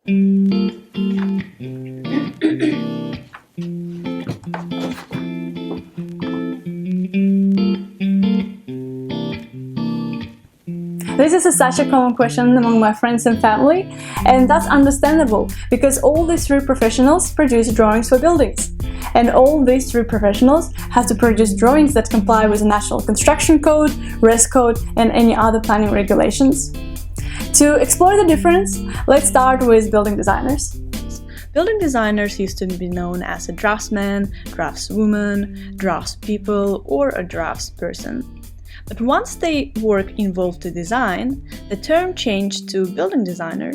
This is such a common question among my friends and family, and that's understandable because all these three professionals produce drawings for buildings. And all these three professionals have to produce drawings that comply with the National Construction Code, RES Code, and any other planning regulations. To explore the difference, let's start with building designers. Building designers used to be known as a draftsman, draftswoman, draftspeople, or a draftsperson. But once the work involved the design, the term changed to building designer.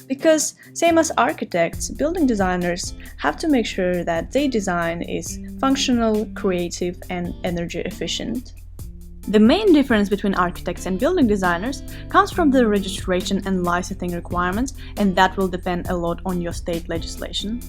Because, same as architects, building designers have to make sure that their design is functional, creative, and energy efficient. The main difference between architects and building designers comes from the registration and licensing requirements, and that will depend a lot on your state legislation.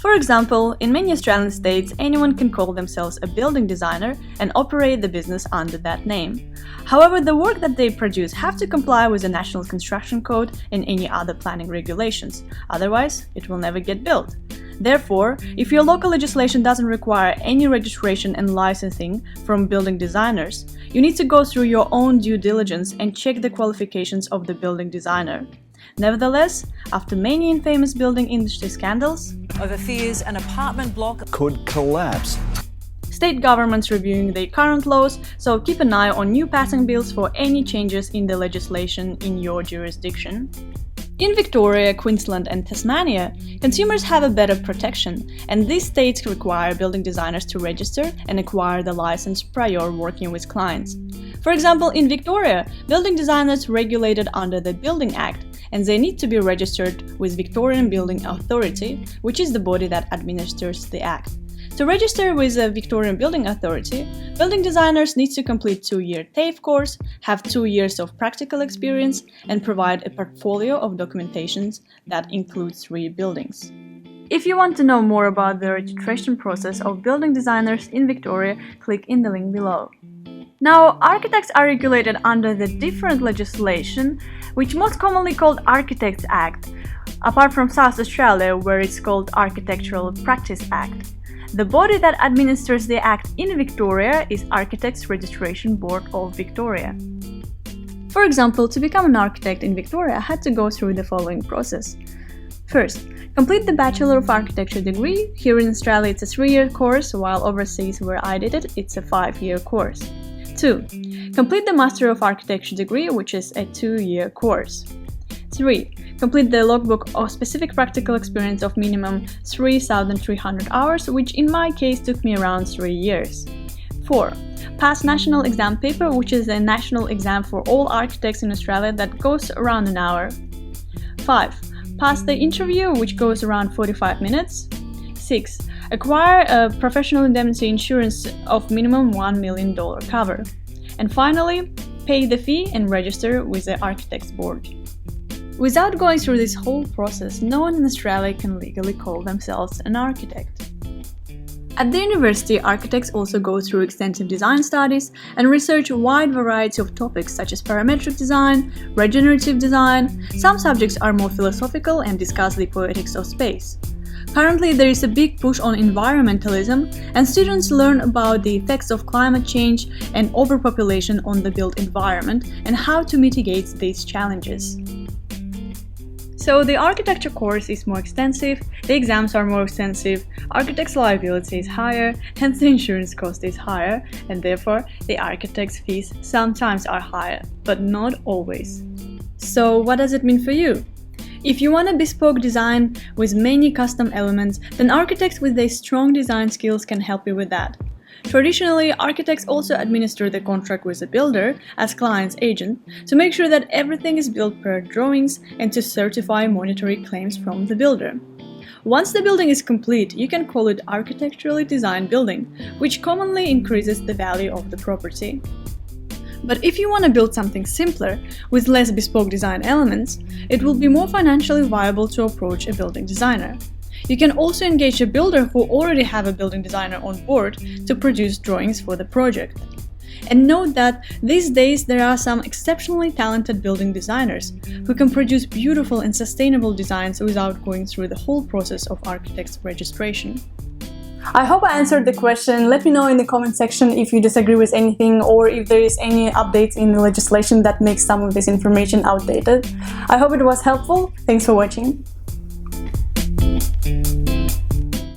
For example, in many Australian states, anyone can call themselves a building designer and operate the business under that name. However, the work that they produce have to comply with the National Construction Code and any other planning regulations, otherwise it will never get built. Therefore, if your local legislation doesn't require any registration and licensing from building designers, you need to go through your own due diligence and check the qualifications of the building designer. Nevertheless, after many infamous building industry scandals, over fears an apartment block could collapse, state governments reviewing their current laws, so keep an eye on new passing bills for any changes in the legislation in your jurisdiction. In Victoria, Queensland and Tasmania, consumers have a better protection, and these states require building designers to register and acquire the license prior working with clients. For example, in Victoria, building designers regulated under the Building Act, and they need to be registered with Victorian Building Authority, which is the body that administers the Act. To register with the Victorian Building Authority, building designers need to complete a 2-year TAFE course, have 2 years of practical experience, and provide a portfolio of documentations that includes 3 buildings. If you want to know more about the registration process of building designers in Victoria, click in the link below. Now, architects are regulated under the different legislation, which most commonly called Architects Act, apart from South Australia, where it's called Architectural Practice Act. The body that administers the Act in Victoria is Architects Registration Board of Victoria. For example, to become an architect in Victoria, I had to go through the following process. First, complete the Bachelor of Architecture degree. Here in Australia it's a 3-year course, while overseas where I did it, it's a 5-year course. 2. Complete the Master of Architecture degree, which is a 2-year course. 3. Complete the logbook of specific practical experience of minimum 3,300 hours, which in my case took me around 3 years. 4. Pass national exam paper, which is a national exam for all architects in Australia that goes around an hour. 5. Pass the interview, which goes around 45 minutes. 6. Acquire a professional indemnity insurance of minimum $1 million cover. And finally, pay the fee and register with the Architects Board. Without going through this whole process, no one in Australia can legally call themselves an architect. At the university, architects also go through extensive design studies and research a wide variety of topics such as parametric design, regenerative design. Some subjects are more philosophical and discuss the poetics of space. Currently, there is a big push on environmentalism, and students learn about the effects of climate change and overpopulation on the built environment and how to mitigate these challenges. So the architecture course is more extensive, the exams are more extensive, architect's liability is higher, hence the insurance cost is higher, and therefore the architect's fees sometimes are higher, but not always. So what does it mean for you? If you want a bespoke design with many custom elements, then architects with their strong design skills can help you with that. Traditionally, architects also administer the contract with the builder as client's agent to make sure that everything is built per drawings and to certify monetary claims from the builder. Once the building is complete, you can call it architecturally designed building, which commonly increases the value of the property. But if you want to build something simpler, with less bespoke design elements, it will be more financially viable to approach a building designer. You can also engage a builder who already have a building designer on board to produce drawings for the project. And note that these days there are some exceptionally talented building designers who can produce beautiful and sustainable designs without going through the whole process of architect's registration. I hope I answered the question. Let me know in the comment section if you disagree with anything or if there is any updates in the legislation that makes some of this information outdated. I hope it was helpful. Thanks for watching.